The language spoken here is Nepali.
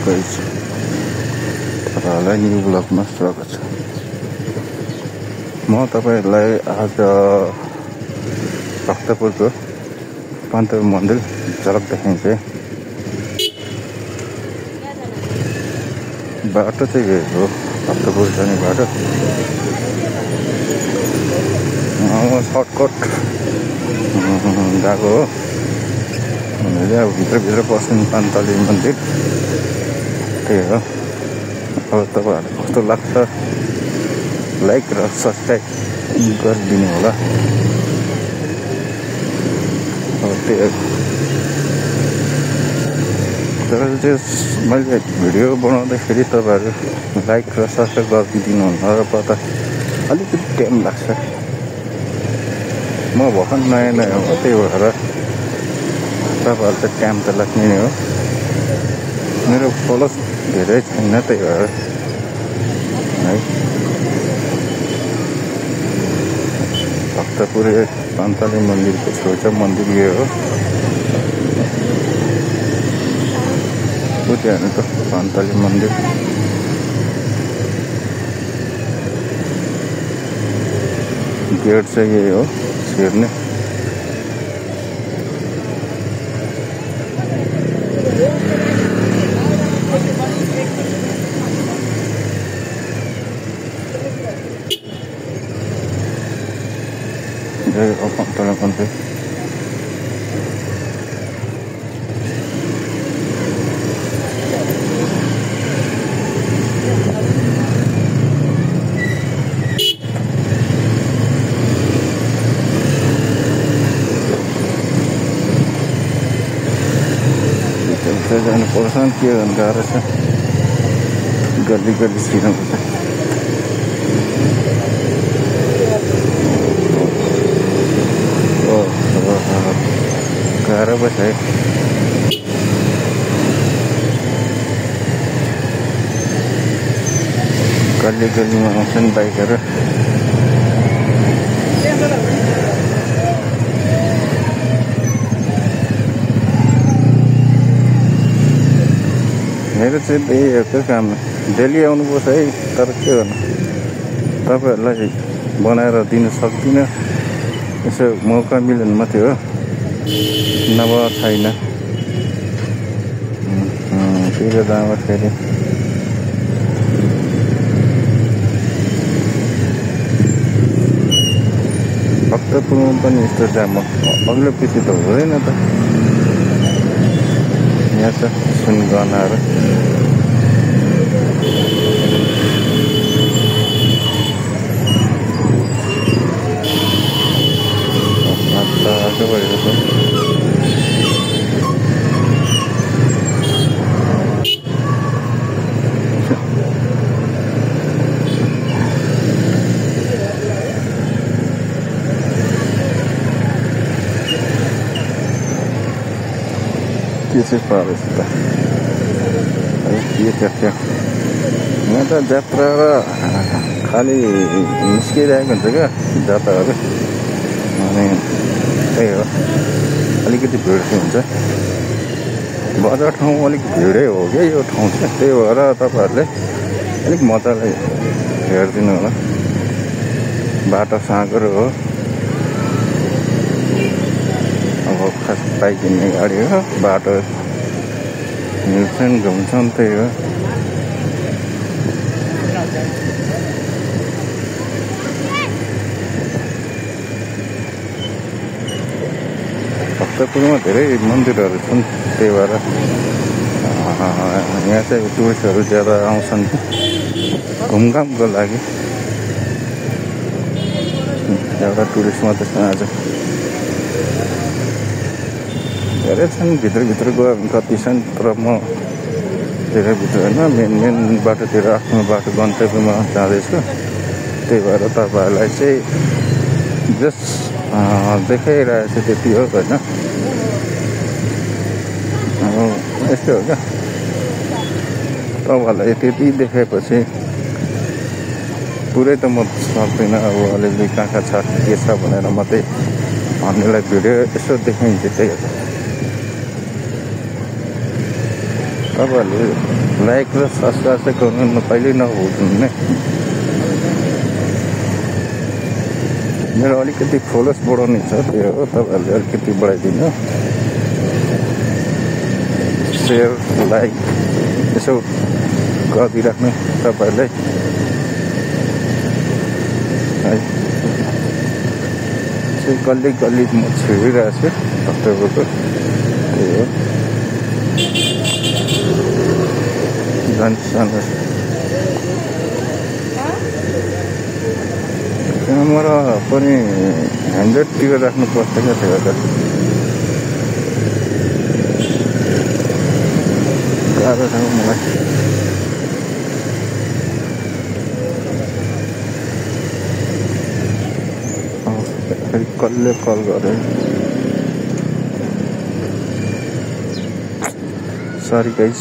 गाइस, तपाईँहरूलाई न्यू ब्लगमा स्वागत छ। म तपाईँहरूलाई आज भक्तपुरको पन्तपुर मन्दिर झलक देखाइन्छ। बाटो चाहिँ यो हो, भक्तपुर जाने बाटो। सर्टकट गएको हो। अब भित्र पस्नु पान्तली मन्दिर, त्यही हो। अब तपाईँहरूलाई कस्तो लाग्छ लाइक र सब्सक्राइब गरिदिनु होला। अब त्यही तर चाहिँ मैले भिडियो बनाउँदाखेरि तपाईँहरू लाइक र सब्सक्राइब गरिदिनु होला र पता अलिकति टाइम लाग्छ। म भर्खर नयाँ हो, त्यही भएर तपाईँहरू चाहिँ टाइम त लाग्ने नै हो। मेरो फलोस धेरै छैन, त्यही भएर है। भक्तपुर पान्तली मन्दिरको छेउछाउ मन्दिर यो हो। बुझ्यो भने त पान्तली मन्दिर। गेट चाहिँ यही हो, छिर्ने। पान्तली मन्दिर जानुपर्छ। के गर्नु गाह्रो छ, गल्ली छिर्नुपर्छ। गाह्रो पो छ है। गल्लीमा आउँछन् बाइकहरू। मेरो चाहिँ त्यही हो काम, डेली आउनुपर्छ है। तर के गर्नु, तपाईँहरूलाई बनाएर दिन सक्दिनँ। यसो मौका मिल्यो भने मात्रै हो, नभए छैन। फेरि दामा फेरि भक्तपुरमा पनि यस्तो जाम अग्लो पछि त हुँदैन त। यहाँ छ सुनगहनाहरू। आजो भएको छ। के चाहिँ पारेछ त के क्या? यहाँ त जात्रा र खालि निस्किरहेको हुन्छ क्या जात्राहरू। अनि त्यही हो, अलिकति भिड चाहिँ हुन्छ। बजार ठाउँ अलिक भिडै हो क्या यो ठाउँ चाहिँ। त्यही भएर तपाईँहरूले अलिक मजाले हेरिदिनु होला। बाटो साँघुरो हो। अब खास बाइक हिँड्ने गाडी हो, बाटो हिँड्छन् घुम्छन्, त्यही हो। भक्तपुरमा धेरै मन्दिरहरू छन्, त्यही भएर यहाँ चाहिँ टुरिस्टहरू ज्यादा आउँछन् घुमघामको लागि। एउटा टुरिस्ट मात्रै छ आज। धेरै छन् भित्र गयो कति छन्, तर म धेरै भित्र होइन, मेन बाटोतिर आफ्नो बाटो गन्तव्यमा जाँदैछु। त्यही भएर तपाईँहरूलाई चाहिँ जस्ट देखाइरहेको छु, त्यति हो होइन। अब यस्तै हो क्या, तपाईँहरूलाई त्यति देखाएपछि पुरै त म सक्दिनँ। अब अलिअलि कहाँ छ के छ भनेर मात्रै भन्नेलाई भिडियो यसो देखाइन्छ, त्यही हो। तपाईँहरूले लाइक र सब्सक्राइब चाहिँ गर्नु कहिल्यै नभुल्नु नै। मेरो अलिकति फलोवर्स बढाउने छ, त्यो हो। तपाईँहरूले अलिकति बढाइदिनु, सेयर लाइक यसो गरिदिइराख्नु तपाईँहरूले है। गल्ली गल्ली म छिरिरहेको छु अक्टोबरको, त्यही हो। जान्छ क्यामेरा पनि 100तिर राख्नुपर्छ क्या, त्यो भएर गाह्रो छ मलाई। फेरि कसले कल गरे, सरी गाइस।